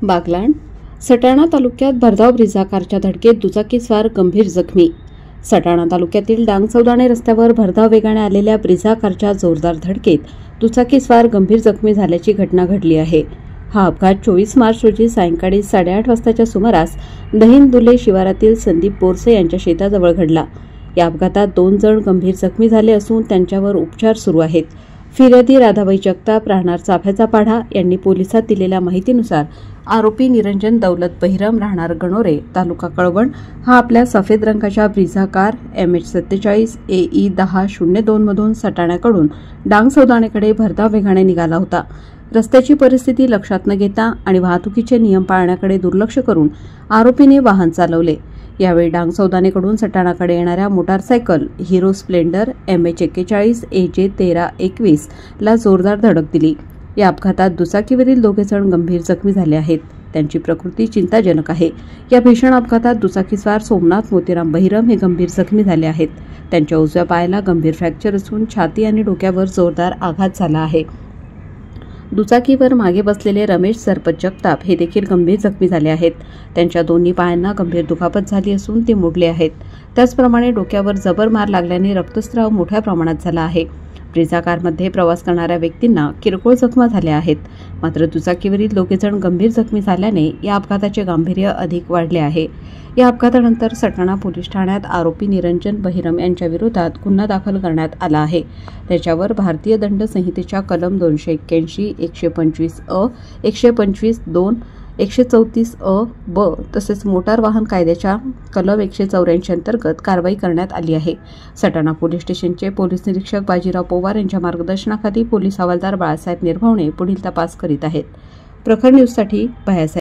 बागलाण सटाणा तालुक्यात भरधाव ब्रिझा कारच्या धडकेत दुचाकीस्वार गंभीर जखमी। सटाणा तालुक्यातील डांग-सौदाणे रस्त्यावर भरधाव वेगाने आलेल्या ब्रिझा कारच्या जोरदार धडकेत दुचाकीस्वार गंभीर जखमी झाल्याची घटना घडली आहे। हा अपघात 24 मार्च रोजी सायंकाळी 8:30 वाजताच्या सुमारास दहिंदुले शिवारातील संदीप बोरसे यांच्या शेताजवळ घडला। या अपघातात 2 जण गंभीर जखमी झाले असून त्यांच्यावर उपचार सुरू आहेत। फिर्यादी राधाबाई जगताप राहणार चाफ्याचा पाढा यांनी पोलिसात दिलेल्या माहितीनुसार आरोपी निरंजन दौलत बहिरम राहणार गणोरे तालुका कळवण हा आपल्या सफेद रंगाच्या ब्रिझा कार MH47 AE 1002 मधून सटाण्याकडून डांग-सौदाणेकडे भरधाव वेगाने निघाला होता। रस्त्याची परिस्थिती लक्षात न घेता आणि वाहतुकीचे नियम पाळण्याकडे दुर्लक्ष करून आरोपीने वाहन चालवले। यावेळी डांग-सौदाणेकडून सटाणाकडे येणाऱ्या motorcycle Hero Splendor MH41 AJ 1321 ला जोरदार धडक दिली। या अपघातात दुचाकीवरील 2 जण गंभीर जखमी झाले आहेत। त्यांची प्रकृती चिंताजनक आहे। या भीषण अपघातात दुचाकीस्वार सोमनाथ मोतीराम बहिरम हे गंभीर जखमी झाले आहेत। त्यांच्या उजव्या पायाला गंभीर फ्रॅक्चर असून छाती आणि डोक्यावर जोरदार आघात झाला आहे। दुचाकीवर मागे बसलेले रमेश सरपत जगताप हे देखील गंभीर जखमी झाले आहेत। त्यांच्या दोन्ही पायांना गंभीर दुखापत झाली असून ते मोडले आहेत। त्याचप्रमाणे डोक्यावर जबर मार लागल्याने रक्तस्राव मोठ्या प्रमाणात झाला आहे। ब्रिझा कारमध्ये प्रवास करणाऱ्या व्यक्तींना किरकोळ जखमा झाल्या आहेत। मात्र दुचाकीवरील 2 जण गंभीर जखमी झाल्याने या अपघाताचे गांभीर्य अधिक वाढले आहे। या अपघातानंतर सटाणा पोलीस ठाण्यात आरोपी निरंजन बहिरम यांच्या विरोधात गुन्हा दाखल करण्यात आला आहे। त्याच्यावर भारतीय दंड संहितेच्या कलम 281, 125 अ, 125 2, 134 अ, ब तसेच मोटार वाहन कायद्याच्या कलम 184 अंतर्गत कारवाई करण्यात आली आहे। सटाणा पोलीस स्टेशनचे पोलीस निरीक्षक बाजीराव पोवार यांच्या मार्गदर्शनाखाली पोलीस हवालदार बाळासाहेब निर्भवणे पुढील तपास करीत आहेत। प्रखर न्यूजसाठी भयासाहेब।